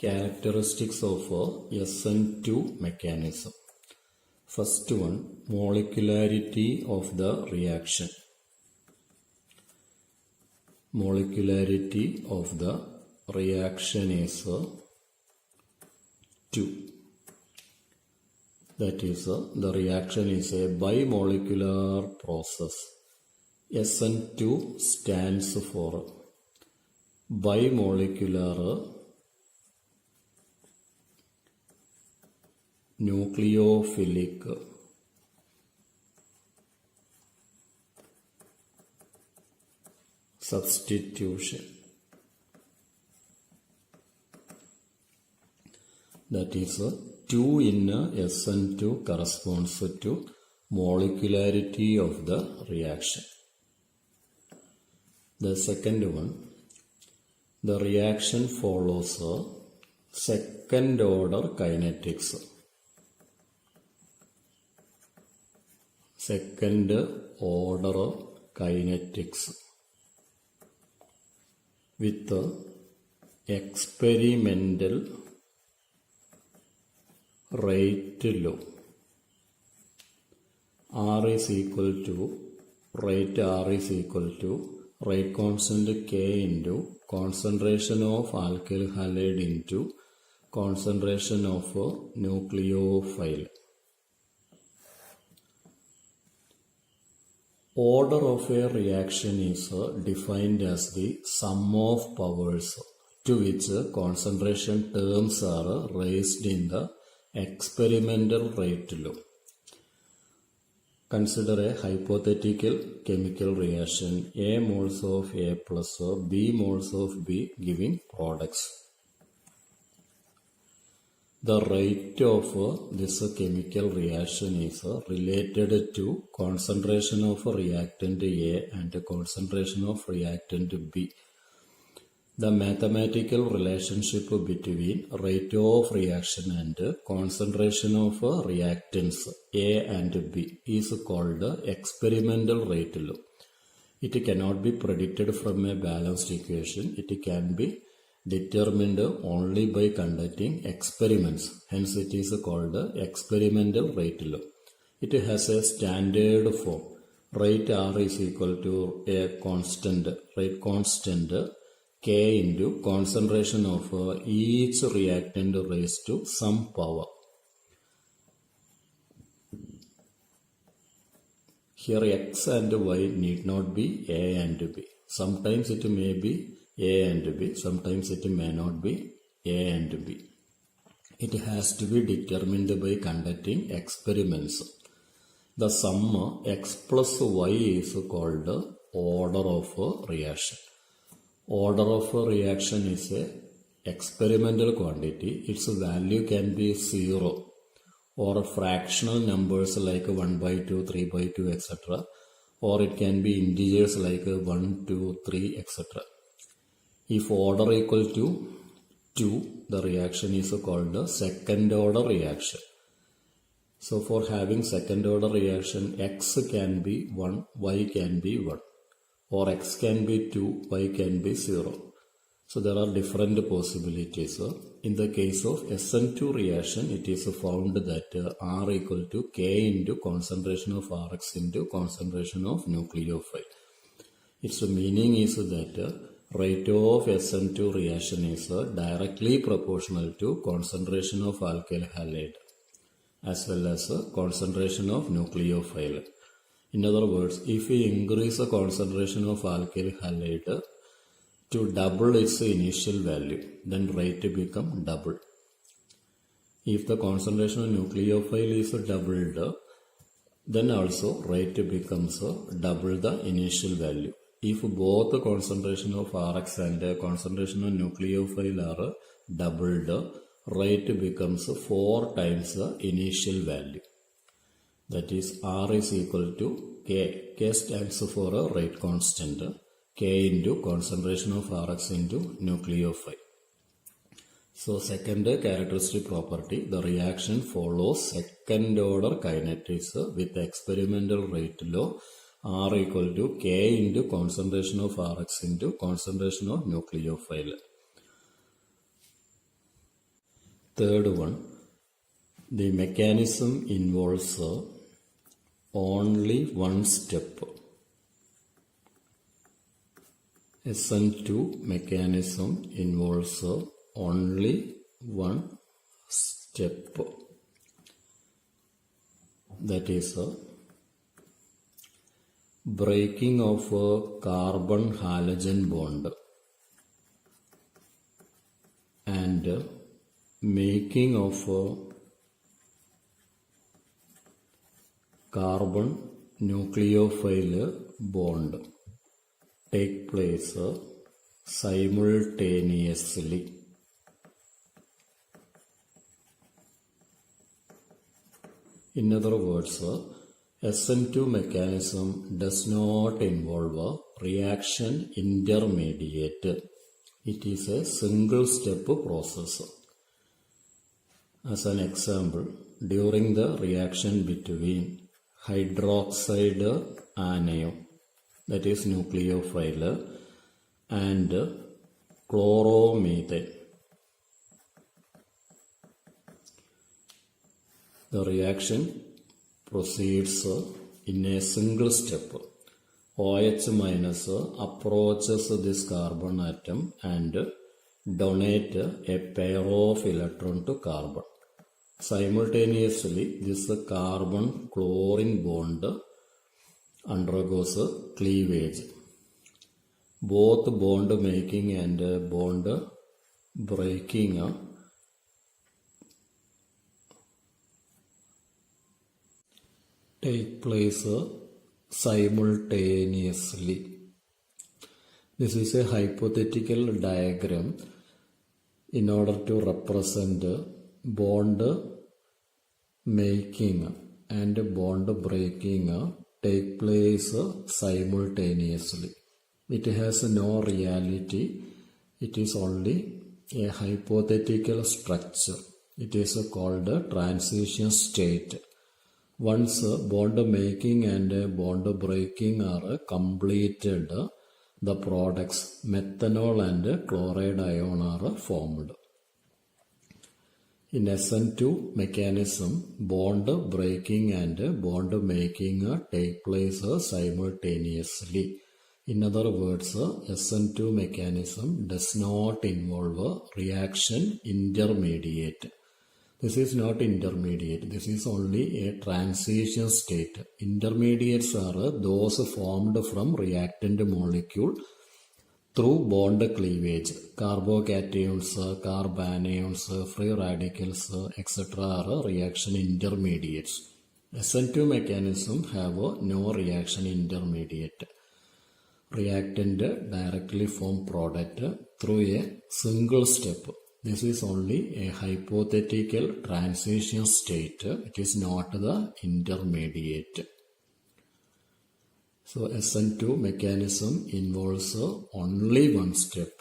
Characteristics of SN2 mechanism. First one, molecularity of the reaction. Molecularity of the reaction is 2. That is, the reaction is a bimolecular process. SN2 stands for bimolecular nucleophilic substitution. That is, 2 in SN2 corresponds to molecularity of the reaction. The second one, the reaction follows second order kinetics. Second order kinetics with experimental rate law. R is equal to rate constant K into concentration of alkyl halide into concentration of nucleophile. Order of a reaction is defined as the sum of powers to which concentration terms are raised in the experimental rate law. Consider a hypothetical chemical reaction, A moles of A plus B moles of B giving products. The rate of this chemical reaction is related to concentration of reactant A and concentration of reactant B. The mathematical relationship between rate of reaction and concentration of reactants A and B is called experimental rate law. It cannot be predicted from a balanced equation. It can be determined only by conducting experiments. Hence it is called experimental rate law. It has a standard form. Rate R is equal to a constant, rate constant K into concentration of each reactant raised to some power. Here X and Y need not be A and B. Sometimes it may be A and B, sometimes it may not be A and B. It has to be determined by conducting experiments. The sum X plus Y is called order of a reaction. Order of a reaction is a experimental quantity. Its value can be 0 or fractional numbers like 1 by 2, 3 by 2, etc. Or it can be integers like 1, 2, 3, etc. If order equal to 2, the reaction is called second order reaction. So for having second order reaction, X can be 1, Y can be 1. Or X can be 2, Y can be 0. So there are different possibilities. In the case of SN2 reaction, it is found that R equal to K into concentration of Rx into concentration of nucleophile. Its meaning is that rate of SN2 reaction is directly proportional to concentration of alkyl halide as well as concentration of nucleophile. In other words, if we increase the concentration of alkyl halide to double its initial value, then rate become double. If the concentration of nucleophile is doubled, then also rate becomes double the initial value. If both the concentration of Rx and concentration of nucleophile are doubled, rate becomes 4 times the initial value. That is, R is equal to K. K stands for a rate constant. K into concentration of Rx into nucleophile. So second characteristic property, the reaction follows second order kinetics with experimental rate law R equal to K into concentration of Rx into concentration of nucleophile. Third one, the mechanism involves only one step. SN2 mechanism involves only one step. That is breaking of a carbon halogen bond and making of a carbon nucleophile bond take place simultaneously. In other words, SN2 mechanism does not involve a reaction intermediate. It is a single step process. As an example, during the reaction between hydroxide anion, that is nucleophile, and chloromethane, the reaction proceeds in a single step. OH minus approaches this carbon atom and donate a pair of electrons to carbon. Simultaneously, this carbon-chlorine bond undergoes cleavage. Both bond making and bond breaking take place simultaneously. This is a hypothetical diagram in order to represent bond making and bond breaking take place simultaneously. It has no reality. It is only a hypothetical structure. It is called a transition state. Once bond making and bond breaking are completed, the products methanol and chloride ion are formed. In SN2 mechanism, bond breaking and bond making take place simultaneously. In other words, SN2 mechanism does not involve a reaction intermediate. This is not intermediate. This is only a transition state. Intermediates are those formed from reactant molecule through bond cleavage. Carbocations, carbanions, free radicals, etc. are reaction intermediates. SN2 mechanism have no reaction intermediate. Reactant directly form product through a single step. This is only a hypothetical transition state. It is not the intermediate. So SN2 mechanism involves only one step.